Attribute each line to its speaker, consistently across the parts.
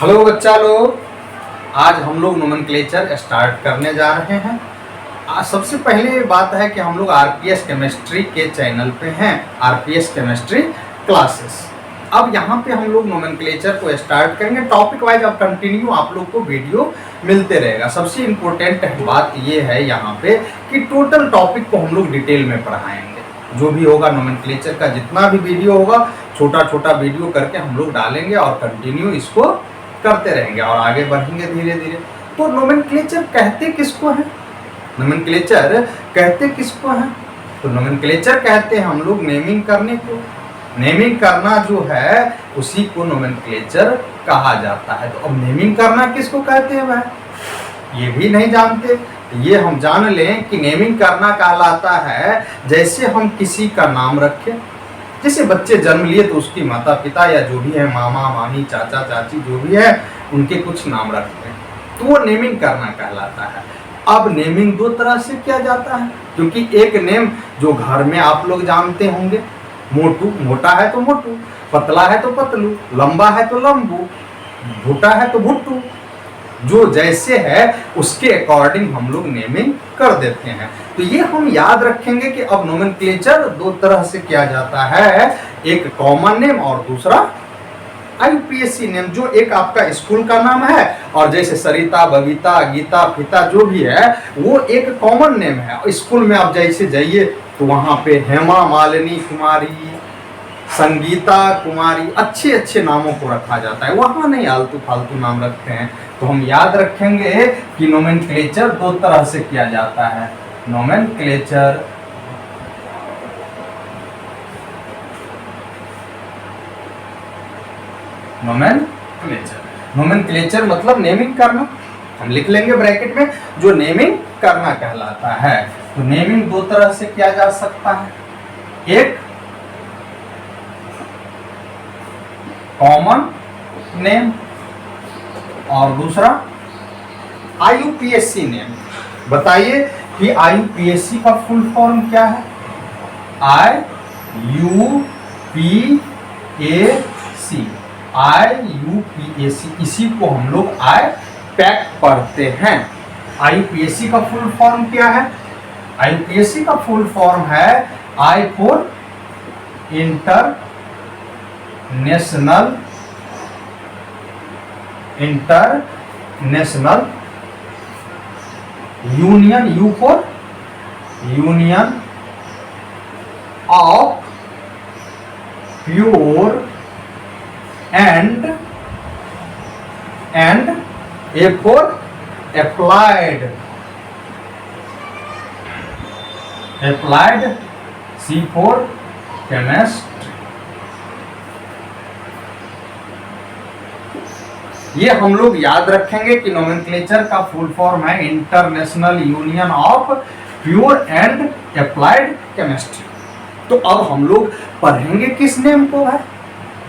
Speaker 1: Hello बच्चा लोग, आज हम लोग नोमेनक्लेचर स्टार्ट करने जा रहे हैं। सबसे पहले बात है कि हम लोग आरपीएस केमिस्ट्री के चैनल पे हैं, आरपीएस केमिस्ट्री क्लासेस। अब यहाँ पे हम लोग नोमेनक्लेचर को स्टार्ट करेंगे टॉपिक वाइज। अब कंटिन्यू आप लोग को वीडियो मिलते रहेगा। सबसे इम्पोर्टेंट बात ये है यहाँ पे कि टोटल टॉपिक को हम लोग डिटेल में पढ़ाएंगे। जो भी होगा नोमेनक्लेचर का जितना भी वीडियो होगा, छोटा छोटा वीडियो करके हम लोग डालेंगे और कंटिन्यू इसको करते रहेंगे और आगे बढ़ेंगे धीरे धीरे। तो नोमेनक्लेचर कहते किसको है? नोमेनक्लेचर कहते किसको है? तो नोमेनक्लेचर कहते हैं हम लोग नेमिंग करने को। नेमिंग करना जो है उसी को नोमेनक्लेचर कहा जाता है। तो अब नेमिंग करना किसको कहते हैं भाई, ये भी नहीं जानते। ये हम जान लें कि नेमिंग करना कहलाता है जैसे हम किसी का नाम रखें। जैसे बच्चे जन्म लिए तो उसकी माता पिता या जो भी है, मामा मामी चाचा चाची जो भी है, उनके कुछ नाम रखते हैं, तो वो नेमिंग करना कहलाता है। अब नेमिंग दो तरह से किया जाता है, क्योंकि एक नेम जो घर में आप लोग जानते होंगे, मोटू, मोटा है तो मोटू, पतला है तो पतलू, लंबा है तो लंबू, भुट्टा है तो भुट्टू। जो जैसे है उसके अकॉर्डिंग हम लोग नेमिंग कर देते हैं। तो ये हम याद रखेंगे कि अब नोमेनक्लेचर दो तरह से किया जाता है, एक कॉमन नेम और दूसरा आईयूपीएसी नेम। जो एक आपका स्कूल का नाम है और जैसे सरिता, बबीता, गीता, पिता जो भी है वो एक कॉमन नेम है। स्कूल में आप जैसे जाइए तो वहाँ पे हेमा, मालिनी, कुमारी, संगीता, कुमारी, अच्छे अच्छे नामों को रखा जाता है। वहाँ नहीं आलतू फालतू नाम रखते हैं। तो हम याद रखेंगे कि नोमेनक्लेचर दो तरह से किया जाता है। नोमेनक्लेचर नोमेनक्लेचर मतलब नेमिंग करना। हम लिख लेंगे ब्रैकेट में, जो नेमिंग करना कहलाता है। तो नेमिंग दो तरह से किया जा सकता है, एक कॉमन नेम और दूसरा आईयूपीएसी नेम। बताइए कि आईयूपीएसी का फुल फॉर्म क्या है? आईयूपीएसी, आईयूपीएसी, इसी को हम लोग आई पैक पढ़ते हैं। आईयूपीएसी का फुल फॉर्म क्या है? आईयूपीएसी का फुल फॉर्म है I for international union, U for union of pure and A for applied, C for chemist। ये हम लोग याद रखेंगे कि नोमेनक्लेचर का फुल फॉर्म है international union of pure and applied chemistry. तो अब हम लोग पढ़ेंगे किस नेम को है?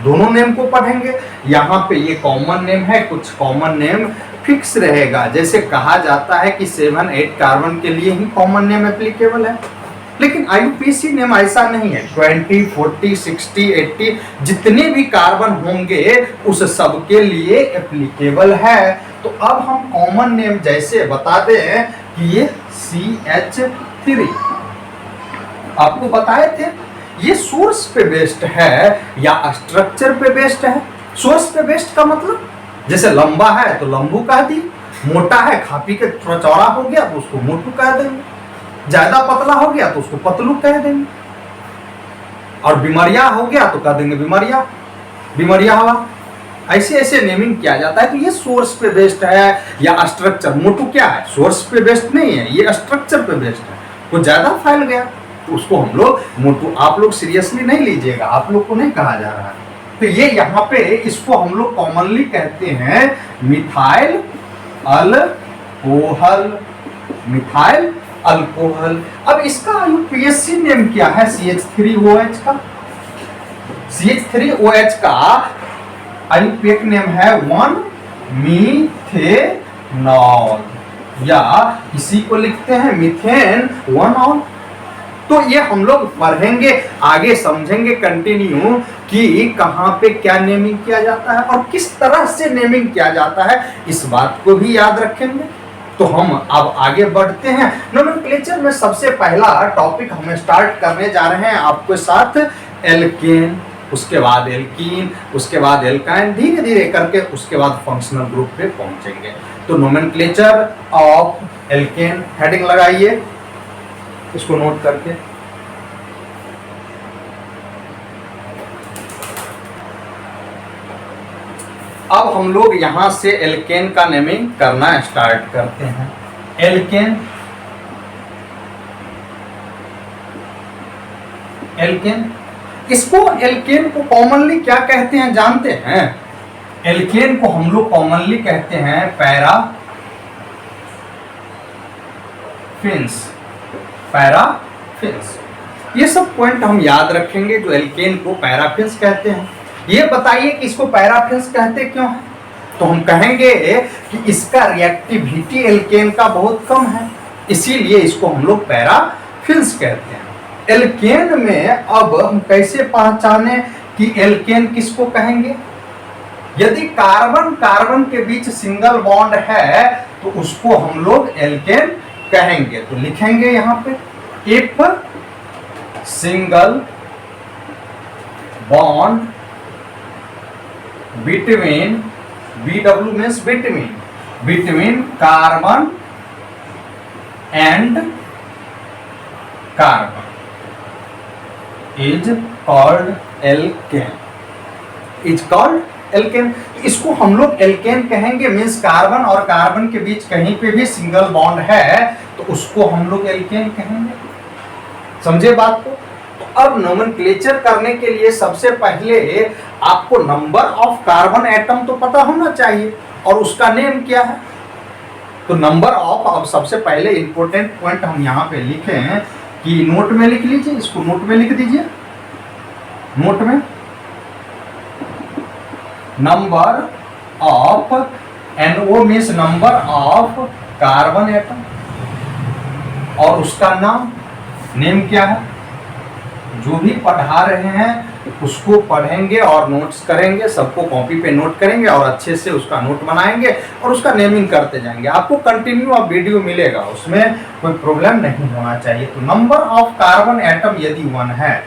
Speaker 1: दोनों नेम को पढ़ेंगे। यहाँ पे ये कॉमन नेम है, कुछ कॉमन नेम फिक्स रहेगा। जैसे कहा जाता है कि 7-8 कार्बन के लिए ही कॉमन नेम एप्लीकेबल है, लेकिन आईयूपीएसी नेम ऐसा नहीं है। 20, 40, 60, 80 जितने भी कार्बन होंगे उस सब के लिए एप्लीकेबल है। तो अब हम कॉमन नेम जैसे बता दें कि ये CH3 आपको बताए थे, ये सोर्स पे बेस्ड है या स्ट्रक्चर पे बेस्ड है? सोर्स पे बेस्ड का मतलब जैसे लंबा है तो लंबू कह दी, मोटा है खा पी के थोड़ा चौड़ा हो गया तो उसको मोटू कह देंगे, ज्यादा पतला हो गया तो उसको पतलू कह देंगे, और बीमारियां हो गया तो कह देंगे बीमारियां हवा। ऐसे ऐसे नेमिंग किया जाता है। तो ये सोर्स पे बेस्ड है या स्ट्रक्चर। मोटू क्या है? सोर्स पे बेस्ड नहीं है, ये स्ट्रक्चर पे बेस्ड है। वो ज्यादा फैल गया तो उसको हम लोग मोटू, आप लोग सीरियसली नहीं लीजिएगा, आप लोग को नहीं कहा जा रहा है। तो ये यहाँ पे इसको हम लोग कॉमनली कहते हैं मिथाइल अल्कोहल, मिथाइल अल्कोहल। अब इसका आईयूपीएसी नेम क्या है? CH3OH का। CH3OH का आईयूपीएसी नेम है 1-मीथेनॉल, या इसी को लिखते हैं मीथेन 1 ऑल। तो ये हम लोग पढ़ेंगे, आगे समझेंगे कंटिन्यू कि कहाँ पे क्या नेमिंग किया जाता है और किस तरह से नेमिंग किया जाता है, इस बात को भी याद रखेंगे। तो हम अब आगे बढ़ते हैं। नोमेनक्लेचर में सबसे पहला टॉपिक हम स्टार्ट करने जा रहे हैं आपके साथ एल्केन, उसके बाद एल्कीन, उसके बाद एल्काइन, धीरे धीरे करके उसके बाद फंक्शनल ग्रुप पे पहुंचेंगे। तो नोमेनक्लेचर ऑफ एल्केन हेडिंग लगाइए, इसको नोट करके। अब हम लोग यहां से एल्केन का नेमिंग करना स्टार्ट करते हैं। एल्केन, एल्केन, इसको एल्केन को कॉमनली क्या कहते हैं जानते हैं? एल्केन को हम लोग कॉमनली कहते हैं पैराफिन्स, पैराफिन्स। ये सब पॉइंट हम याद रखेंगे जो एल्केन को पैराफिन्स कहते हैं। ये बताइए कि इसको पैराफिन्स कहते क्यों है? तो हम कहेंगे कि इसका रिएक्टिविटी एल्केन का बहुत कम है, इसीलिए इसको हम लोग पैराफिन्स कहते हैं। एल्केन में अब हम कैसे पहचाने कि एल्केन किसको कहेंगे? यदि कार्बन कार्बन के बीच सिंगल बॉन्ड है तो उसको हम लोग एल्केन कहेंगे। तो लिखेंगे यहाँ पे if single bond between, BW means between carbon and carbon is called alkane, is called alkane. इसको हम लोग एल्केन कहेंगे, मीन्स कार्बन और कार्बन के बीच कहीं पे भी सिंगल बॉन्ड है तो उसको हम लोग एल्केन कहेंगे। समझे बात को? तो अब नोमेनक्लेचर करने के लिए सबसे पहले आपको नंबर ऑफ कार्बन एटम तो पता होना चाहिए और उसका नेम क्या है। तो नंबर ऑफ, अब सबसे पहले इंपॉर्टेंट पॉइंट हम यहाँ पे लिखे हैं कि नोट में लिख लीजिए, इसको नोट में लिख दीजिए। नोट में number of, NO means number of carbon atom, और उसका नेम क्या है। जो भी पढ़ा रहे हैं उसको पढ़ेंगे और नोट्स करेंगे, सबको कॉपी पे नोट करेंगे और अच्छे से उसका नोट बनाएंगे और उसका नेमिंग करते जाएंगे। आपको कंटिन्यू अब वीडियो मिलेगा, उसमें कोई प्रॉब्लम नहीं होना चाहिए। तो नंबर ऑफ कार्बन एटम यदि 1 है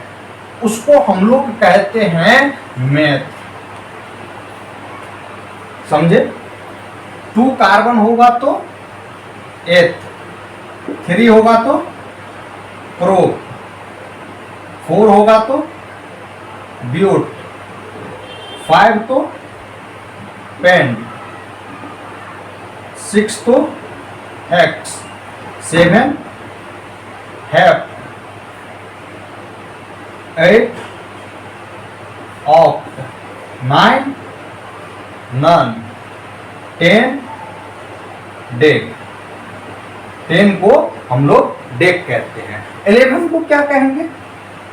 Speaker 1: उसको हम लोग कहते हैं मेथ, समझे? 2 कार्बन होगा तो एथ, 3 होगा तो प्रो, 4 होगा तो ब्यूट, 5 तो पेंट, 6 तो हेक्स, 7 हेप, 8 ऑक्ट, 9 नन, 10 डेक। 10 को हम लोग डेक कहते हैं। 11 को क्या कहेंगे?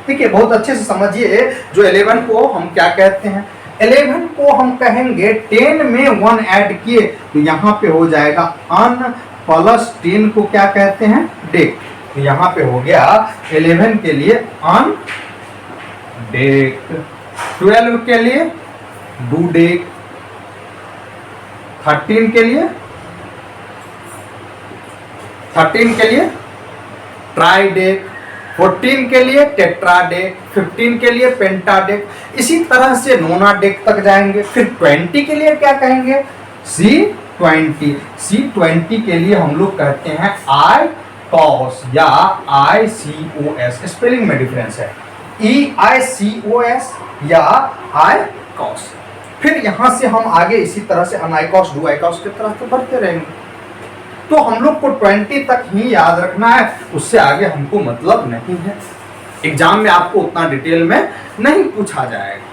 Speaker 1: ठीक है, बहुत अच्छे से समझिए। जो 11 को हम क्या कहते हैं? 11 को हम कहेंगे 10 में 1 ऐड किए तो यहाँ पे हो जाएगा अन, प्लस 10 को क्या कहते हैं? डेक। तो यहाँ पे हो गया 11 के लिए अन डेक, 12 के लिए डू डेक, 13 के लिए ट्राइडेक, 14 के लिए टेट्राडेक, 15 के लिए पेंटाडेक, इसी तरह से नोनाडेक तक जाएंगे। फिर 20 के लिए क्या कहेंगे? C20। C20 के लिए हम लोग कहते हैं आईकॉस या ICOS, स्पेलिंग में डिफरेंस है, EICOS या आईकॉस। फिर यहां से हम आगे इसी तरह से अनाइकॉस, डुआइकॉस की तरह से बढ़ते रहेंगे। तो हम लोग को 20 तक ही याद रखना है, उससे आगे हमको मतलब नहीं है। एग्जाम में आपको उतना डिटेल में नहीं पूछा जाएगा,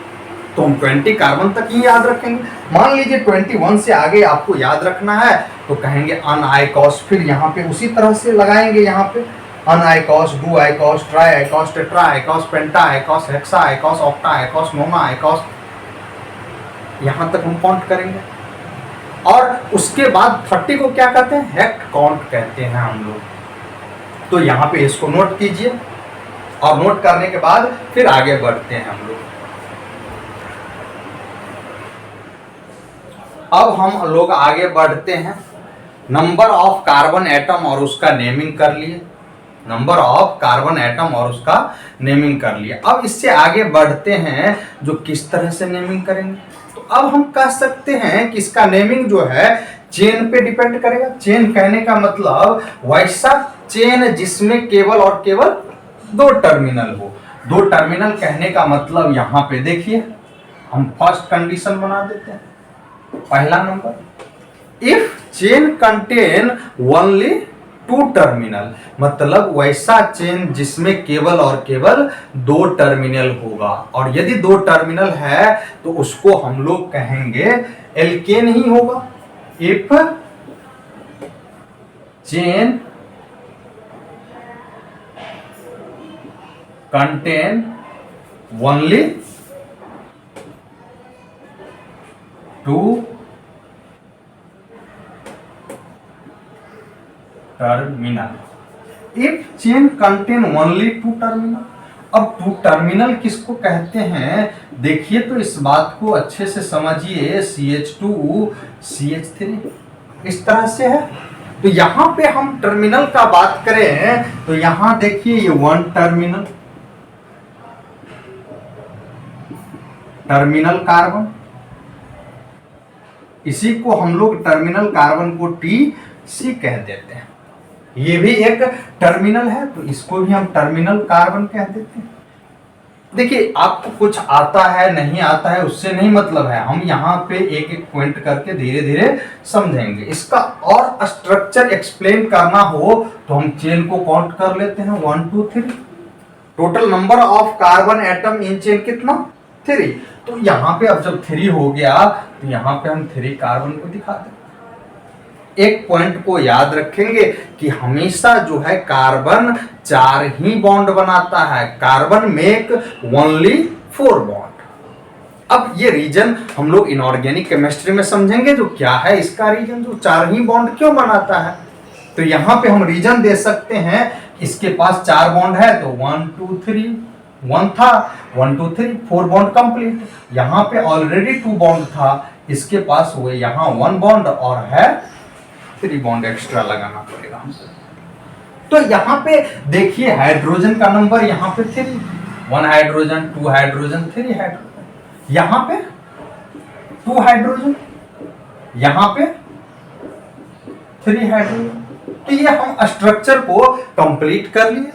Speaker 1: तो हम 20 कार्बन तक ही याद रखेंगे। मान लीजिए 21 से आगे आपको याद रखना है तो कहेंगे अनआइकॉस, फिर यहाँ पे उसी तरह से लगाएंगे, यहाँ पे अनआइकॉस, डुआइकॉस, ट्राइआइकॉस, टेट्राआइकॉस, पेंटाआइकॉस, हेक्साआइकॉस, ऑक्टाआइकॉस, नोनाआइकॉस, यहाँ तक हम काउंट करेंगे। और उसके बाद 30 को क्या कहते हैं? हेक्ट काउंट कहते हैं हम लोग। तो यहाँ पे इसको नोट कीजिए, और नोट करने के बाद फिर आगे बढ़ते हैं हम लोग। अब हम लोग आगे बढ़ते हैं। नंबर ऑफ कार्बन एटम और उसका नेमिंग कर लिए, नंबर ऑफ कार्बन एटम और उसका नेमिंग कर लिया। अब इससे आगे बढ़ते हैं जो किस तरह से नेमिंग करेंगे। तो अब हम कह सकते हैं कि इसका नेमिंग जो है चेन पे डिपेंड करेगा। चेन कहने का मतलब वैसा चेन जिसमें केवल और केवल 2 टर्मिनल हो। 2 टर्मिनल कहने का मतलब यहाँ पे देखिए, हम फर्स्ट कंडीशन बना देते हैं। पहला number, if chain contain only 2 terminal, मतलब वैसा चेन जिसमें केवल और केवल 2 टर्मिनल होगा। और यदि 2 टर्मिनल है तो उसको हम लोग कहेंगे एल्केन ही होगा। If chain contain only 2 terminal, if chain contain only 2 terminal. अब 2 टर्मिनल किसको कहते हैं, देखिए तो इस बात को अच्छे से समझिए। CH2 CH3 इस तरह से है। तो यहां पे हम टर्मिनल का बात करें तो यहां देखिए ये 1 टर्मिनल, टर्मिनल कार्बन, इसी को हम लोग टर्मिनल कार्बन को TC कह देते हैं। ये भी एक टर्मिनल है तो इसको भी हम टर्मिनल कार्बन कह देते हैं। देखिए आपको कुछ आता है नहीं आता है उससे नहीं मतलब है, हम यहाँ पे एक एक पॉइंट करके धीरे धीरे समझेंगे। इसका और स्ट्रक्चर एक्सप्लेन करना हो तो हम चेन को काउंट कर लेते हैं 1 2 3। Total number of carbon atom in chain कितना 3। तो यहाँ पे अब जब 3 हो गया तो यहाँ पे हम 3 कार्बन को दिखा दें। एक पॉइंट को याद रखेंगे कि हमेशा जो है कार्बन 4 ही बॉन्ड बनाता है। Carbon make only 4 bond. अब ये रीजन हम लोग इनऑर्गेनिक केमिस्ट्री में समझेंगे जो क्या है इसका रीजन, जो 4 ही बॉन्ड क्यों बनाता है। तो यहाँ पे हम रीजन दे सकते हैं, इसके पास 4 बॉन्ड है तो 1 2 3 1 था, 1 2 3 4 बॉन्ड कंप्लीट। यहाँ पे ऑलरेडी 2 बॉन्ड था, इसके पास हुए यहाँ 1 बॉन्ड और है 3 बॉन्ड एक्स्ट्रा लगाना पड़ेगा हमको। तो यहाँ पे देखिए हाइड्रोजन का नंबर यहाँ पे 3, 1 हाइड्रोजन 2 हाइड्रोजन 3 हाइड्रोजन, यहाँ पे 2 हाइड्रोजन, यहाँ पे 3 हाइड्रोजन। तो ये हम स्ट्रक्चर को कंप्लीट कर लिए।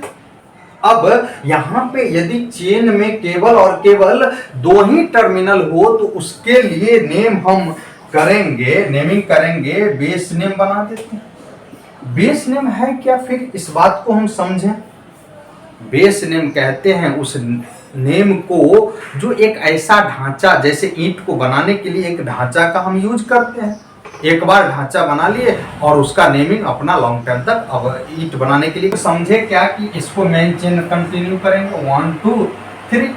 Speaker 1: अब यहाँ पे यदि चेन में केवल और केवल 2 ही टर्मिनल हो तो उसके लिए नेम हम करेंगे, नेमिंग करेंगे, बेस नेम बना देते हैं। बेस नेम है क्या, फिर इस बात को हम समझें। बेस नेम कहते हैं उस नेम को जो एक ऐसा ढांचा, जैसे ईंट को बनाने के लिए एक ढांचा का हम यूज करते हैं। एक बार ढांचा बना लिए और उसका नेमिंग अपना लॉन्ग टाइम तक। अब ईंट बनाने के लिए समझे क्या कि इसको मेन चेन कंटिन्यू करेंगे 1 2 3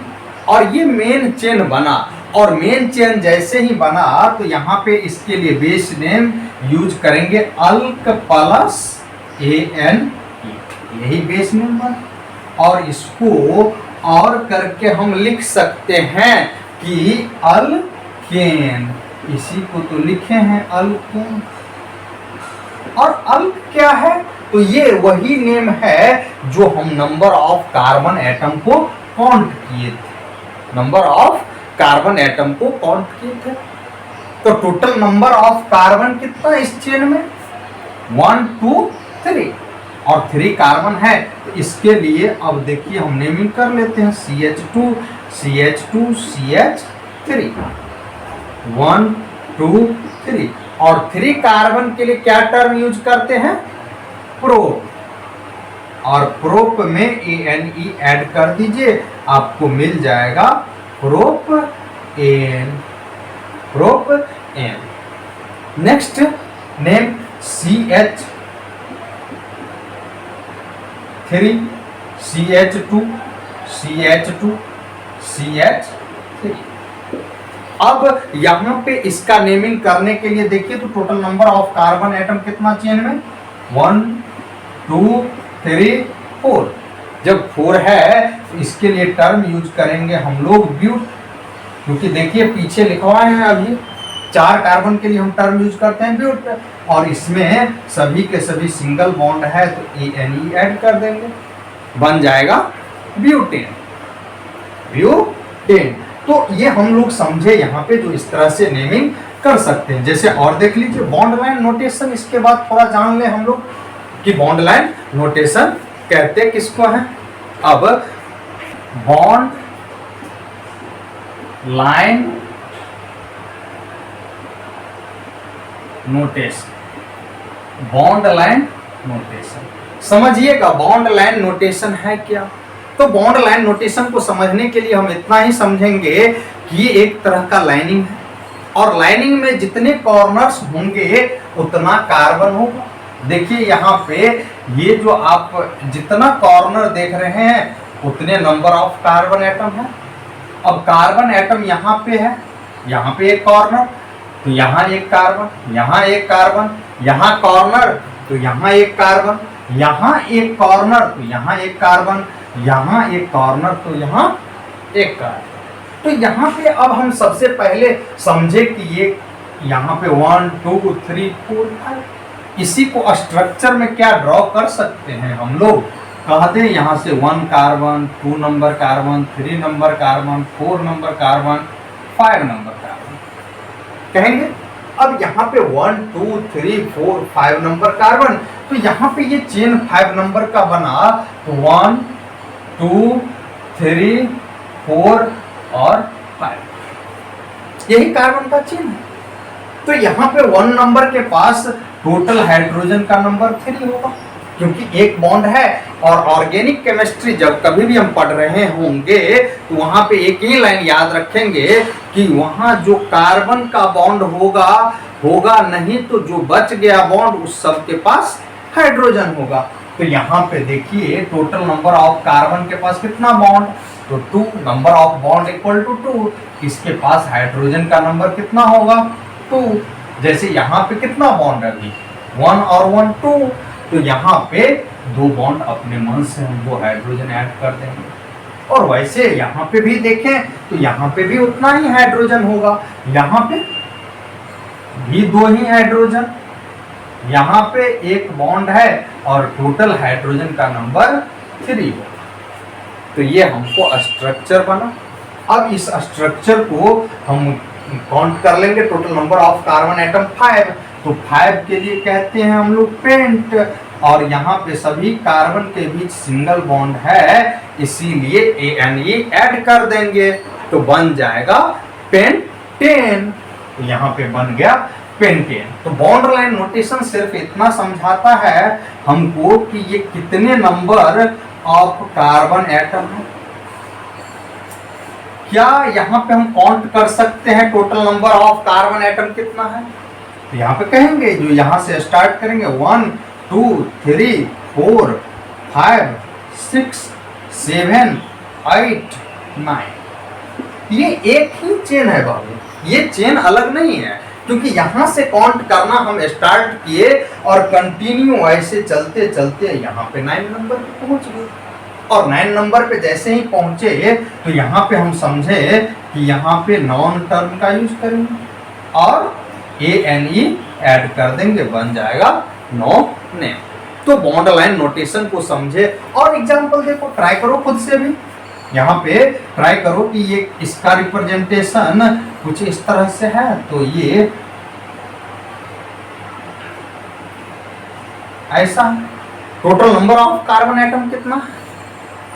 Speaker 1: और ये मेन चेन बना। और मेन चेन जैसे ही बना तो यहाँ पे इसके लिए बेस नेम यूज करेंगे अल्क प्लस ANE, यही बेस नेम बना। और इसको और करके हम लिख सकते हैं कि अल्केन, इसी को तो लिखे हैं अल्केन। और अल्क क्या है, तो ये वही नेम है जो हम नंबर ऑफ कार्बन एटम को काउंट किए थे, नंबर ऑफ कार्बन एटम को काउंट किए थे। तो टोटल नंबर ऑफ कार्बन कितना इस चेन में 1 2 3 और 3 कार्बन है। तो इसके लिए अब देखिए हम नेमिंग कर लेते हैं CH2 CH2 CH3 1 2 3 और 3 कार्बन के लिए क्या टर्म यूज करते हैं, प्रोप। और प्रोप में ANE ऐड कर दीजिए, आपको मिल जाएगा propane, propane. Next name CH3 CH2 CH2 CH3। अब यहाँ पे इसका नेमिंग करने के लिए देखिए तो total number of carbon atom कितना चेन में 1 2 3 4। जब 4 है तो इसके लिए टर्म यूज करेंगे हम लोग ब्यूट, क्योंकि देखिए पीछे लिखवाए हैं अभी 4 कार्बन के लिए हम टर्म यूज करते हैं ब्यूट, और इसमें सभी के सभी सिंगल बॉन्ड है तो ANE ऐड कर देंगे, बन जाएगा ब्यूटेन। ब्यूटेन तो ये हम लोग समझे यहाँ पे जो इस तरह से नेमिंग कर सकते हैं। जैसे और देख लीजिए बॉन्ड लाइन नोटेशन, इसके बाद थोड़ा जान ले हम लोग कि बॉन्ड लाइन नोटेशन कहते किसको है। अब bond line notation, bond line notation समझिएगा, बॉन्ड लाइन नोटेशन है क्या। तो बॉन्ड लाइन नोटेशन को समझने के लिए हम इतना ही समझेंगे कि ये एक तरह का लाइनिंग है, और लाइनिंग में जितने कॉर्नर्स होंगे उतना कार्बन होगा। देखिए यहाँ पे ये जो आप जितना कॉर्नर देख रहे हैं उतने नंबर ऑफ कार्बन एटम है। अब कार्बन एटम यहाँ पे है, यहाँ पे एक कॉर्नर तो यहाँ एक कार्बन, यहाँ एक कार्बन, यहाँ कॉर्नर तो यहाँ एक कार्बन, यहाँ एक कॉर्नर तो यहाँ एक कार्बन, यहाँ एक कॉर्नर तो यहाँ एक कार्बन। तो यहाँ पे अब हम सबसे पहले समझे कि ये यहाँ पे 1 2 3 4 5, इसी को स्ट्रक्चर में क्या ड्रॉ कर सकते हैं हम लोग, कहते हैं यहाँ से 1 carbon, 2 number carbon, 3 number carbon, 4 number carbon, 5 number carbon कहेंगे। अब यहाँ पे 1 2 3 4 5 नंबर कार्बन, तो यहाँ पे ये चेन 5 नंबर का बना, तो 1 2 3 4 और 5 यही कार्बन का चेन है। तो यहाँ पे 1 नंबर के पास टोटल हाइड्रोजन का नंबर 3 होगा, क्योंकि एक बॉन्ड है। और ऑर्गेनिक केमिस्ट्री जब कभी भी हम पढ़ रहे होंगे तो वहां पे एक ही लाइन याद रखेंगे कि वहां जो कार्बन का बॉन्ड होगा नहीं तो जो बच गया बॉन्ड उस सब के पास हाइड्रोजन होगा। तो यहाँ पे देखिए टोटल नंबर ऑफ कार्बन के पास कितना बॉन्ड, तो 2, number of bond equal to 2, इसके पास हाइड्रोजन का नंबर कितना होगा 2। जैसे यहाँ पे कितना बॉन्ड है अभी 1 और 1 2, तो यहाँ पे 2 बॉन्ड अपने मन से हम वो हाइड्रोजन ऐड कर देंगे। और वैसे यहाँ पे भी देखें तो यहाँ पे भी उतना ही हाइड्रोजन होगा, यहाँ पे भी 2 ही हाइड्रोजन, यहाँ पे एक बॉन्ड है और टोटल हाइड्रोजन का नंबर 3 होगा। तो ये हमको स्ट्रक्चर बना। अब इस स्ट्रक्चर को हम काउंट कर लेंगे, total number of carbon atom 5, तो 5 के लिए कहते हैं हम लोग पेंट, और यहाँ पे सभी कार्बन के बीच सिंगल बॉन्ड है इसीलिए ANE ऐड कर देंगे, तो बन जाएगा पेंटेन। तो यहाँ पे बन गया पेंटेन। तो बॉन्ड लाइन नोटेशन सिर्फ इतना समझाता है हमको कि ये कितने नंबर ऑफ कार्बन एटम है। क्या यहाँ पे हम काउंट कर सकते हैं total number of carbon atom कितना है, तो यहाँ पे कहेंगे जो यहाँ से स्टार्ट करेंगे 1 2 3 4 5 6 7 8 9, ये एक ही चेन है बाबू, ये चेन अलग नहीं है, क्योंकि यहाँ से काउंट करना हम स्टार्ट किए और कंटिन्यू ऐसे चलते चलते यहाँ पे 9 नंबर पे पहुँच गए। और 9 नंबर पे जैसे ही पहुंचे तो यहाँ पे हम समझे कि यहाँ पे नॉन टर्म का यूज करेंगे और ANE ऐड कर देंगे, बन जाएगा नो नेम। तो बॉन्ड लाइन नोटेशन को समझे। और एग्जांपल देखो, ट्राई करो खुद से भी, यहाँ पे ट्राई करो कि ये इसका रिप्रेजेंटेशन कुछ इस तरह से है, तो ये ऐसा। Total number of carbon atom कितना है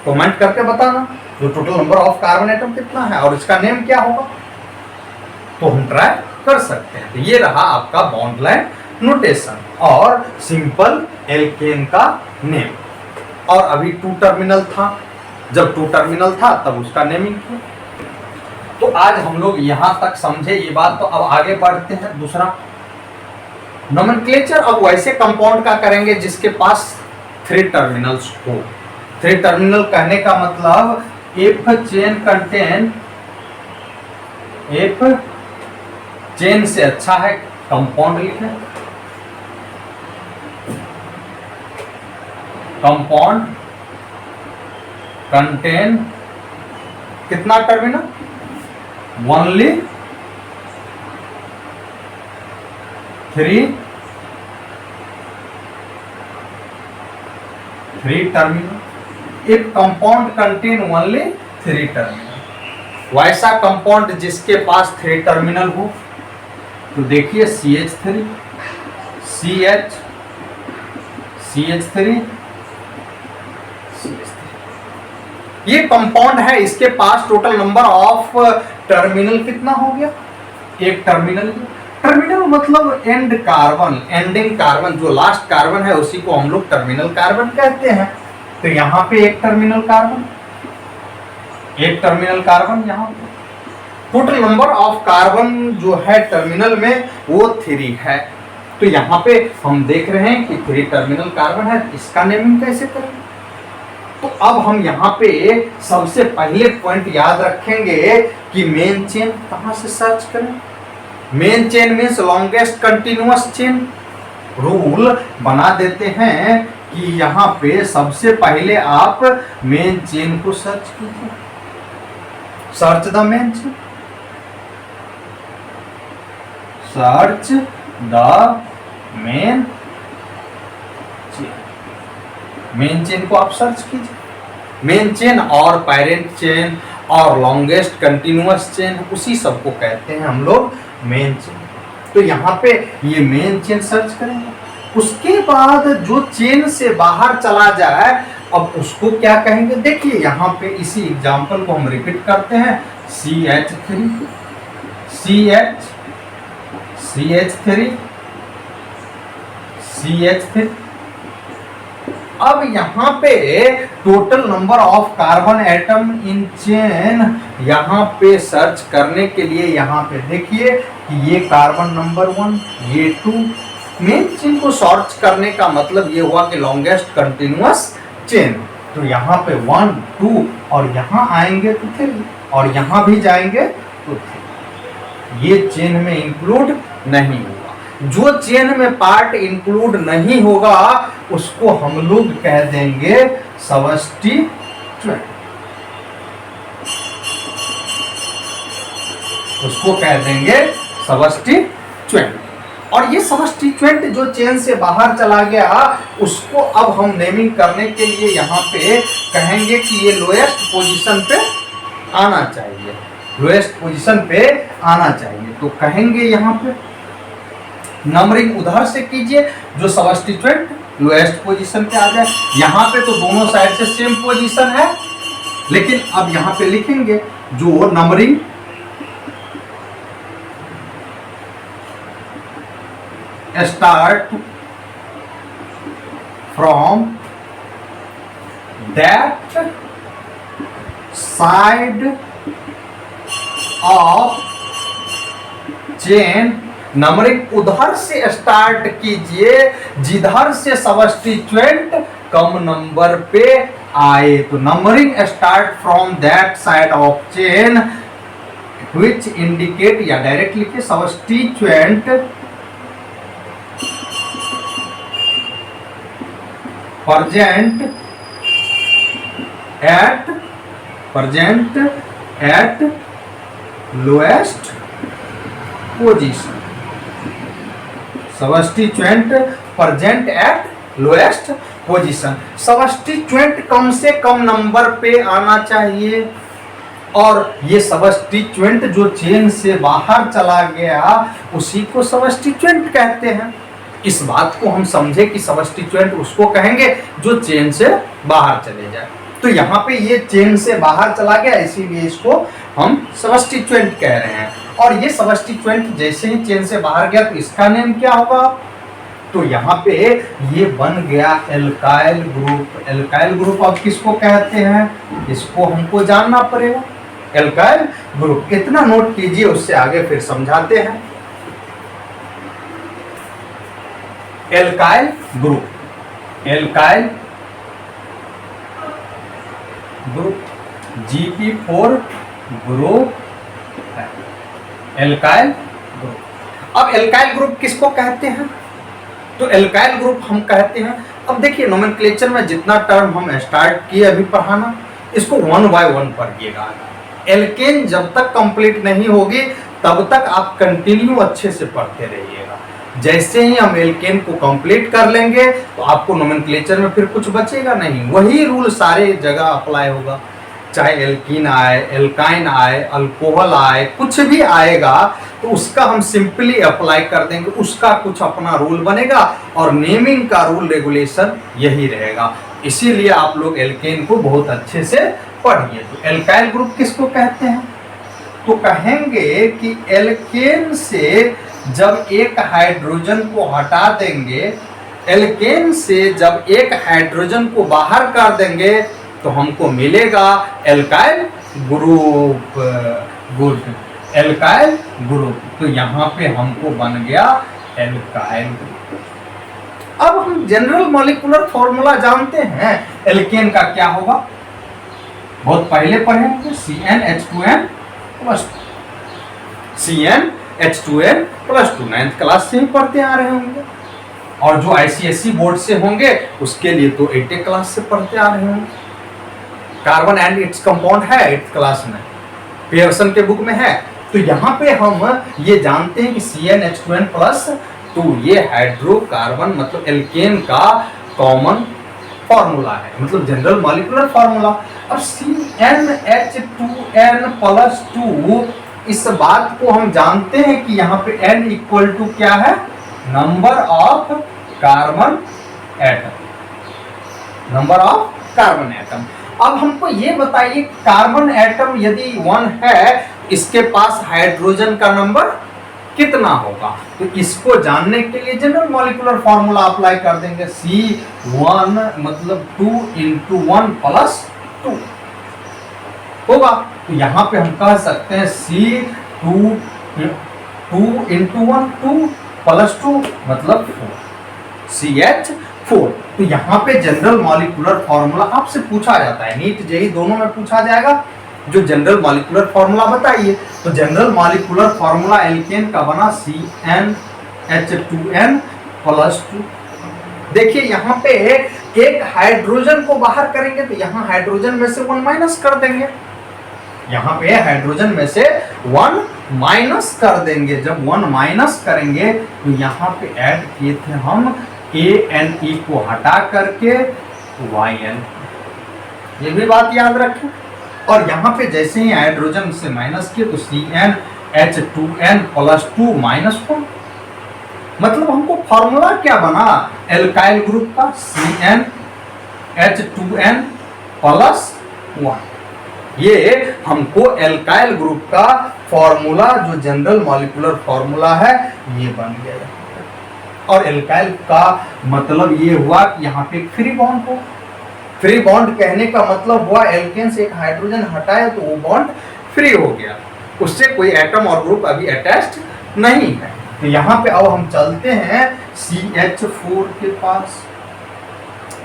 Speaker 1: कमेंट करके बताना, जो total number of carbon atom कितना है और इसका नेम क्या होगा, तो हम ट्राई कर सकते हैं। तो ये रहा आपका बॉन्ड लाइन नोटेशन और सिंपल एल्केन का नेम। और अभी 2 टर्मिनल था, जब 2 टर्मिनल था तब उसका नेमिंग किया। तो आज हम लोग यहाँ तक समझे ये बात। तो अब आगे बढ़ते हैं दूसरा नोमेनक्लेचर। अब वैसे कंपाउंड का करेंगे जिसके पास 3 टर्मिनल्स हो। 3 टर्मिनल कहने का मतलब if chain contain, if chain से अच्छा है कंपाउंड लिखें, कंपाउंड कंटेन कितना टर्मिनल, ओनली 3 टर्मिनल। एक कंपाउंड कंटेन ओनली 3 टर्मिनल। वैसा कंपाउंड जिसके पास 3 टर्मिनल हो, तो देखिए CH3 CH CH3 ये कंपाउंड है, इसके पास टोटल नंबर ऑफ टर्मिनल कितना हो गया, 1 टर्मिनल। टर्मिनल मतलब एंड कार्बन, एंडिंग कार्बन, जो लास्ट कार्बन है उसी को हम लोग टर्मिनल कार्बन कहते हैं। तो यहाँ पे 1 टर्मिनल कार्बन, 1 टर्मिनल कार्बन। यहाँ पे टोटल नंबर ऑफ कार्बन जो है टर्मिनल में वो 3 है। तो यहाँ पे हम देख रहे हैं कि 3 टर्मिनल कार्बन है। इसका नेमिंग कैसे करें? तो अब हम यहाँ पे सबसे पहले पॉइंट याद रखेंगे कि मेन चेन कहाँ से सर्च करें। Main chain means longest continuous chain. Rule बना देते हैं कि यहाँ पे सबसे पहले आप मेन चेन को सर्च कीजिए। Search the main chain, search the main chain. Main chain को आप सर्च कीजिए। मेन चेन और पैरेंट चेन और लॉन्गेस्ट कंटिन्यूअस चेन, उसी सबको कहते हैं हम लोग मेन चेन। तो यहाँ पे ये मेन चेन सर्च करेंगे। उसके बाद जो चेन से बाहर चला जाए, अब उसको क्या कहेंगे? देखिए यहाँ पे इसी एग्जांपल को हम रिपीट करते हैं। CH3 CH CH3 CH3। अब यहाँ पे total number of carbon atom in chain यहाँ पे सर्च करने के लिए यहाँ पे देखिए कि ये कार्बन नंबर 1, ये 2। मेन चेन को सर्च करने का मतलब ये हुआ कि लॉन्गेस्ट कंटिन्यूअस चेन। तो यहाँ पे 1 2 और यहाँ आएंगे तो 3 और यहाँ भी जाएंगे तो 3। ये चेन में इंक्लूड नहीं होगा। जो चेन में पार्ट इंक्लूड नहीं होगा उसको हम लोग कह देंगे सबस्टिट्यूएंट। उसको कह देंगे सबस्टिट्यूएंट। और ये सबस्टिट्यूएंट जो चेन से बाहर चला गया उसको अब हम नेमिंग करने के लिए यहाँ पे कहेंगे कि ये लोएस्ट पोजीशन पे आना चाहिए, लोएस्ट पोजीशन पे आना चाहिए। तो कहेंगे यहाँ पे नंबरिंग उधर से कीजिए, जो सबस्टिट्यूएंट लोएस्ट पोजीशन पे आ जाए। यहाँ पे तो दोनों साइड से सेम पोजीशन है, लेकिन अब यहाँ पे लिखेंगे जो numbering start from that side of chain। Numbering उधर से स्टार्ट कीजिए जिधर से सबस्टिट्यूएंट कम नंबर पे आए। तो numbering start from that side of chain which indicate, या डायरेक्ट लिखिए सबस्टिट्यूएंट present at lowest position। सबस्टिट्यूएंट present at lowest position। सबस्टिट्यूएंट कम से कम नंबर पे आना चाहिए। और ये सबस्टिट्यूएंट जो चेन से बाहर चला गया उसी को सबस्टिट्यूएंट कहते हैं। इस बात को हम समझे कि सबस्टिट्यूएंट उसको कहेंगे जो चेन से बाहर चले जाए। तो यहाँ पे ये चेन से बाहर चला गया, इसीलिए इसको हम सबस्टिट्यूएंट कह रहे हैं। और ये सबस्टिट्यूएंट जैसे ही चेन से बाहर गया तो इसका नेम क्या होगा? तो यहाँ पे ये बन गया एल्काइल ग्रुप। एल्काइल ग्रुप अब किसको कहते हैं, इसको हमको जानना पड़ेगा। एल्काइल ग्रुप इतना नोट कीजिए, उससे आगे फिर समझाते हैं। Alkyl group, alkyl group Gp4 group है, एल्काइल ग्रुप। अब एल्काइल ग्रुप किसको कहते हैं? तो एल्काइल ग्रुप हम कहते हैं, अब देखिए नोमेनक्लेचर में जितना टर्म हम स्टार्ट किए अभी पढ़ाना, इसको 1 बाय 1 पढ़िएगा। एल्केन जब तक कंप्लीट नहीं होगी तब तक आप कंटिन्यू अच्छे से पढ़ते रहिएगा। जैसे ही हम एल्केन को कंप्लीट कर लेंगे तो आपको नोमेनक्लेचर में फिर कुछ बचेगा नहीं, वही रूल सारे जगह अप्लाई होगा। चाहे एल्कीन आए, एल्काइन आए, अल्कोहल आए, कुछ भी आएगा तो उसका हम सिंपली अप्लाई कर देंगे, उसका कुछ अपना रूल बनेगा और नेमिंग का रूल रेगुलेशन यही रहेगा। इसीलिए आप लोग एल्केन को बहुत अच्छे से पढ़िए। तो एल्काइल ग्रुप किसको कहते हैं? तो कहेंगे कि एल्केन से जब एक हाइड्रोजन को हटा देंगे, एल्केन से जब एक हाइड्रोजन को बाहर कर देंगे तो हमको मिलेगा alkyl group. Good, alkyl group. तो यहाँ पे हमको बन गया एल्काइल ग्रुप। अब हम जनरल मॉलिक्यूलर फॉर्मूला जानते हैं एल्केन का क्या होगा, बहुत पहले पढ़े होंगे, CnH2n plus CnH2n plus 2 9th class से ही पढ़ते आ रहे होंगे, और जो ICSE बोर्ड से होंगे उसके लिए तो 8th क्लास से पढ़ते आ रहे होंगे। कार्बन एंड इट्स कंपाउंड है 8th क्लास में, पियर्सन के बुक में है। तो यहाँ पे हम ये जानते हैं कि CnH2n प्लस 2 ये हाइड्रोकार्बन मतलब एल्केन का कॉमन फॉर्मूला है, मतलब जनरल मॉलिक्यूलर फॉर्मूला। और CnH2n प्लस 2 इस बात को हम जानते हैं कि यहाँ पे n इक्वल टू क्या है, number of carbon atom, number of carbon atom. अब हमको ये बताइए कार्बन एटम यदि 1 है, इसके पास हाइड्रोजन का नंबर कितना होगा? तो इसको जानने के लिए जनरल मॉलिक्यूलर फॉर्मूला अप्लाई कर देंगे। C1 मतलब 2 × 1 प्लस 2 होगा। तो यहाँ पे हम कह सकते हैं C2 × 1 2 प्लस 2 मतलब 4 CH4। तो यहाँ पे जनरल मॉलिक्यूलर फॉर्मूला आपसे पूछा जाता है, नीट जेईई दोनों में पूछा जाएगा, जो जनरल मॉलिक्यूलर फॉर्मूला बताइए। तो जनरल मॉलिक्यूलर फॉर्मूला एल्केन का बना CnH2n प्लस 2। देखिए यहाँ पे एक हाइड्रोजन को बाहर करेंगे तो यहाँ हाइड्रोजन में से 1 माइनस कर देंगे, यहाँ पे हाइड्रोजन में से 1 माइनस कर देंगे। जब 1 माइनस करेंगे तो यहाँ पे ऐड किए थे हम ANE को हटा करके YN, ये भी बात याद रखें। और यहाँ पे जैसे ही हाइड्रोजन से माइनस किए तो CnH2n प्लस 2 माइनस 1, मतलब हमको फॉर्मूला क्या बना एल्काइल ग्रुप का, CnH2n प्लस 1। ये हमको एल्काइल ग्रुप का फॉर्मूला जो जनरल मॉलिक्यूलर फॉर्मूला है ये बन गया। और एल्काइल का मतलब ये हुआ कि यहाँ पे फ्री बॉन्ड हो। फ्री बॉन्ड कहने का मतलब हुआ एल्केन से एक हाइड्रोजन हटाए तो वो बॉन्ड फ्री हो गया, उससे कोई एटम और ग्रुप अभी अटैच्ड नहीं है। तो यहाँ पे अब हम चलते हैं CH4 के पास।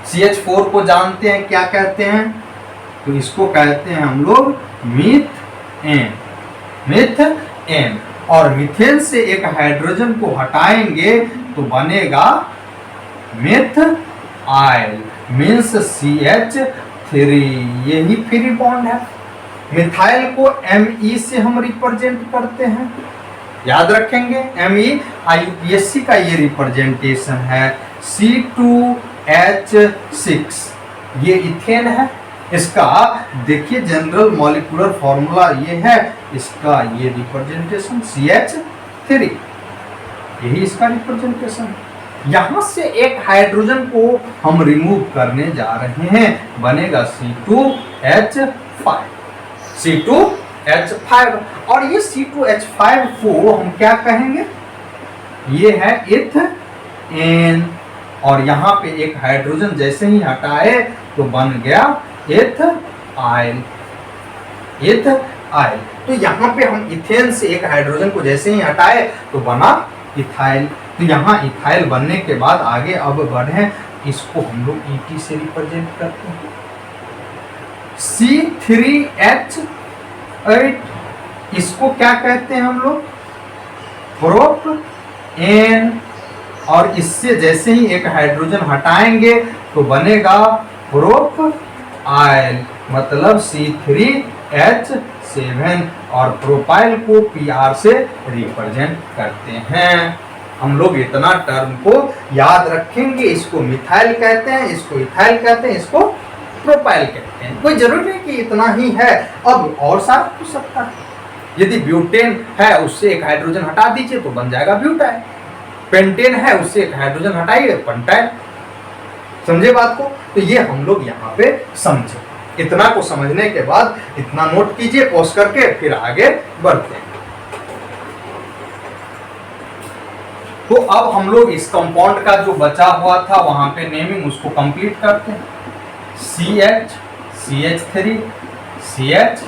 Speaker 1: CH4 को जानते हैं क्या कहते हैं, तो इसको कहते हैं हम लोग मीथेन। मीथेन, और मीथेन से एक हाइड्रोजन को हटाएंगे तो बनेगा मिथाइल मीन्स CH3, यही फ्री बॉन्ड है। मिथाइल को Me से हम रिप्रेजेंट करते हैं, याद रखेंगे Me IUPAC का ये रिप्रेजेंटेशन है। C2H6 ये इथेन है, इसका देखिए जनरल मॉलिक्यूलर फॉर्मूला ये है, इसका ये रिप्रेजेंटेशन CH3, यही इसका रिप्रेजेंटेशन। यहाँ से एक हाइड्रोजन को हम रिमूव करने जा रहे हैं, बनेगा C2H5। C2H5, और ये C2H5 को हम क्या कहेंगे, ये है इथेन। और यहाँ पे एक हाइड्रोजन जैसे ही हटाए तो बन गया इथाइल। इथाइल, तो यहाँ पे हम इथेन से एक हाइड्रोजन को जैसे ही हटाए तो बना इथाइल। तो यहाँ इथाइल बनने के बाद आगे अब बढ़े, इसको हम लोग ET से रिप्रेजेंट करते हैं। C3H8 इसको क्या कहते हैं हम लोग, प्रोपेन। और इससे जैसे ही एक हाइड्रोजन हटाएंगे तो बनेगा प्रोपाइल। मतलब C3H7 और प्रोपाइल को PR से रिप्रेजेंट करते हैं। हम लोग इतना टर्म को याद रखेंगे। इसको मिथाइल कहते हैं, इसको इथाइल कहते हैं, इसको प्रोपाइल कहते हैं। कोई जरूरी नहीं कि इतना ही है, अब और सारा पूछ सकता है। यदि ब्यूटेन है उससे एक हाइड्रोजन हटा दीजिए तो बन जाएगा ब्यूटाइल। पेंटेन है उससे एक हाइड्रोजन हटाइए पेंटाइल। समझे बात को? तो ये हम लोग यहाँ पे समझे। इतना को समझने के बाद इतना नोट कीजिए पॉज करके, फिर आगे बढ़ते हैं। तो अब हम लोग इस कंपाउंड का जो बचा हुआ था वहां पे नेमिंग उसको कंप्लीट करते हैं। CH, CH3, CH3।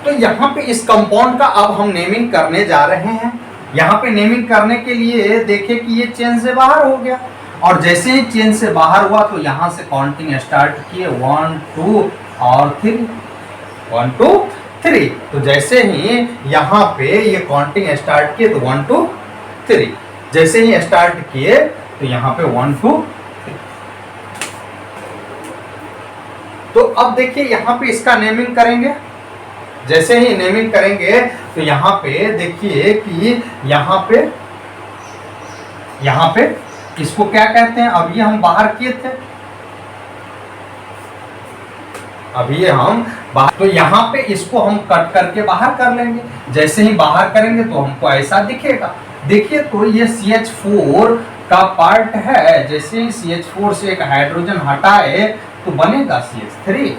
Speaker 1: तो यहाँ पे इस कंपाउंड का अब हम नेमिंग करने जा रहे हैं। यहाँ पे नेमिंग करने के लिए देखें कि ये चेन से बाहर हो गया, और जैसे ही चेन से बाहर हुआ तो यहाँ से काउंटिंग स्टार्ट किए 1 2 और 3, 1 2 3। तो जैसे ही यहाँ पे ये काउंटिंग स्टार्ट किए तो 1 2 3, जैसे ही स्टार्ट किए तो यहाँ पे 1 2 3। तो अब देखिए यहाँ पे इसका नेमिंग करेंगे। जैसे ही नेमिंग करेंगे तो यहाँ पे देखिए कि यहाँ पे इसको क्या कहते हैं। अब ये हम बाहर किए थे, अब ये हम बाहर, तो यहाँ पे इसको हम कट करके बाहर कर लेंगे। जैसे ही बाहर करेंगे तो हमको ऐसा दिखेगा। देखिए तो ये CH4 का पार्ट है। जैसे ही CH4 से एक हाइड्रोजन हटाए तो बनेगा CH3,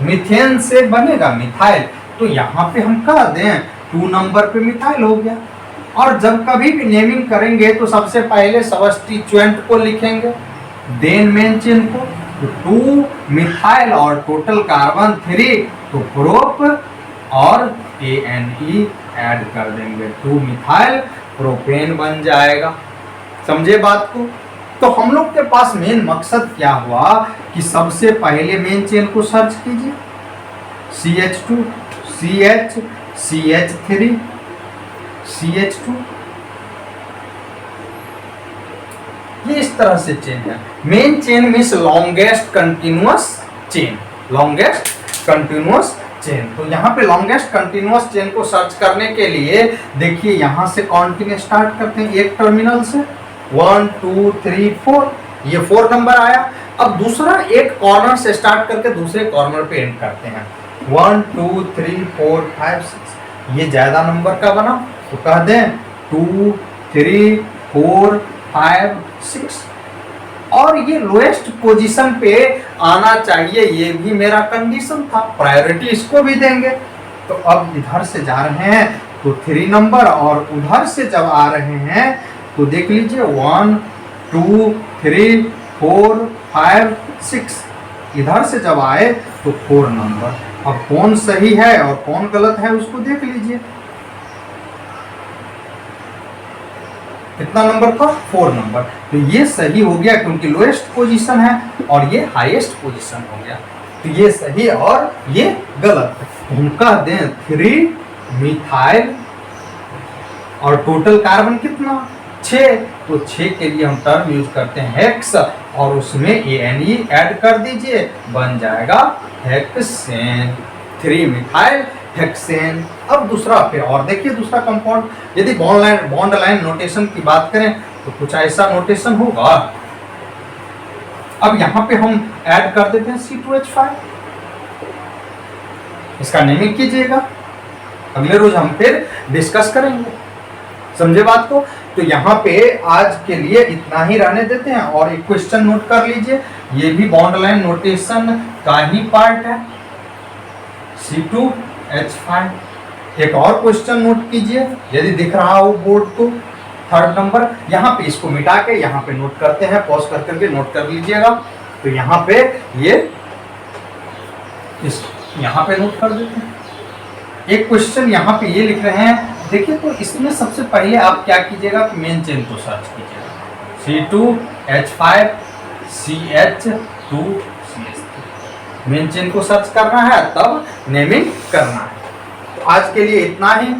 Speaker 1: मीथेन से बनेगा मिथाइल। तो यहाँ पे हम कह दें 2 नंबर पे मिथाइल हो गया। और जब कभी भी नेमिंग करेंगे तो सबसे पहले सबस्टिट्यूएंट को लिखेंगे, देन मेन चेन को। तो 2 मिथाइल और टोटल कार्बन 3, तो प्रोप और ANE ऐड कर देंगे, 2 मिथाइल प्रोपेन बन जाएगा। समझे बात को? तो हम लोग के पास मेन मकसद क्या हुआ कि सबसे पहले मेन चेन को सर्च कीजिए। CH2, CH, CH3, CH2, ये इस तरह से चेन है। Main chain means longest continuous chain, longest continuous chain. तो यहाँ पे लॉन्गेस्ट कंटिन्यूअस चेन को सर्च करने के लिए देखिए यहाँ से काउंटिंग स्टार्ट करते हैं एक टर्मिनल से, 1 2 3 4, ये 4 नंबर आया। अब दूसरा एक कॉर्नर से स्टार्ट करके दूसरे कॉर्नर पे एंड करते हैं, 1 2 3 4 5 6, ये ज्यादा नंबर का बना तो कह दें 2 3 4 5 6। और ये लोएस्ट पोजीशन पे आना चाहिए, ये भी मेरा कंडीशन था, प्रायोरिटी इसको भी देंगे। तो अब इधर से जा रहे हैं तो 3 नंबर, और उधर से जब आ रहे हैं तो देख लीजिए 1 2 3 4 5 6, इधर से जब आए तो 4 नंबर। अब कौन सही है और कौन गलत है उसको देख लीजिए। कितना नंबर था? 4 नंबर। तो ये सही हो गया क्योंकि लोएस्ट पोजीशन है, और ये हाईएस्ट पोजीशन हो गया। तो ये सही और ये गलत है। तो हम कह दें 3 मिथाइल और टोटल कार्बन कितना? 6। तो 6 के लिए हम टर्म यूज करते हैं हेक्स, और उसमें ANE ऐड कर दीजिए, बन जाएगा हेक्सेन, 3 मिथाइल हेक्सेन। अब दूसरा फिर और देखिए दूसरा कंपाउंड, यदि बॉन्ड लाइन नोटेशन की बात करें तो कुछ ऐसा नोटेशन होगा। अब यहाँ पे हम ऐड कर देते हैं C2H5, इसका नेमिंग कीजिएगा, अगले रोज हम फिर डिस्कस करेंगे। समझे बात को? तो यहाँ पे आज के लिए इतना ही रहने देते हैं। और एक क्वेश्चन नोट कर लीजिए, ये भी बॉन्ड लाइन नोटेशन का ही पार्ट है, C2H5। एक और क्वेश्चन नोट कीजिए, यदि दिख रहा हो बोर्ड को, 3rd नंबर। यहाँ पे इसको मिटा के यहाँ पे नोट करते हैं, पॉज कर करके नोट कर लीजिएगा। तो यहाँ पे ये यहाँ पे नोट कर देते हैं। एक क्वेश्चन यहाँ पे ये लिख रहे हैं, देखिए। तो इसमें सबसे पहले आप क्या कीजिएगा कि मेन चेन को सर्च कीजिएगा, C2H5 CH2 CH3, main chain को सर्च करना है, तब नेमिंग करना है। तो आज के लिए इतना ही,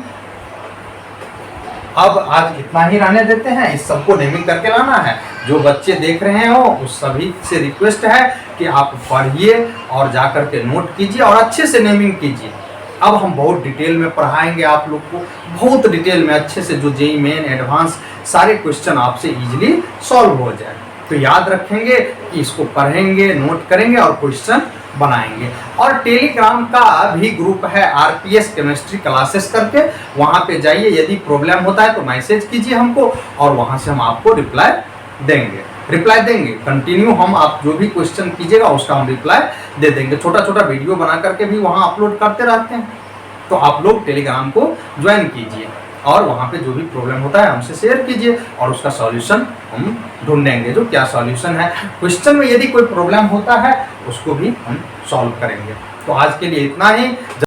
Speaker 1: अब आज इतना ही रहने देते हैं, इस सबको नेमिंग करके लाना है। जो बच्चे देख रहे हो उस सभी से रिक्वेस्ट है कि आप पढ़िए और जाकर के नोट कीजिए और अच्छे से नेमिंग कीजिए। अब हम बहुत डिटेल में पढ़ाएंगे आप लोग को, बहुत डिटेल में अच्छे से, जो जेईई मेन एडवांस सारे क्वेश्चन आपसे इजीली सॉल्व हो जाए। तो याद रखेंगे कि इसको पढ़ेंगे, नोट करेंगे और क्वेश्चन बनाएंगे। और टेलीग्राम का भी ग्रुप है आरपीएस केमिस्ट्री क्लासेस करके, वहाँ पे जाइए, यदि प्रॉब्लम होता है तो मैसेज कीजिए हमको और वहाँ से हम आपको रिप्लाई देंगे कंटिन्यू। हम आप जो भी क्वेश्चन कीजिएगा उसका हम रिप्लाई दे देंगे। छोटा छोटा वीडियो बना करके भी वहाँ अपलोड करते रहते हैं। तो आप लोग टेलीग्राम को ज्वाइन कीजिए और वहाँ पे जो भी प्रॉब्लम होता है हमसे शेयर कीजिए और उसका सॉल्यूशन हम ढूंढेंगे, जो क्या सॉल्यूशन है क्वेश्चन में। यदि कोई प्रॉब्लम होता है उसको भी हम सॉल्व करेंगे। तो आज के लिए इतना ही।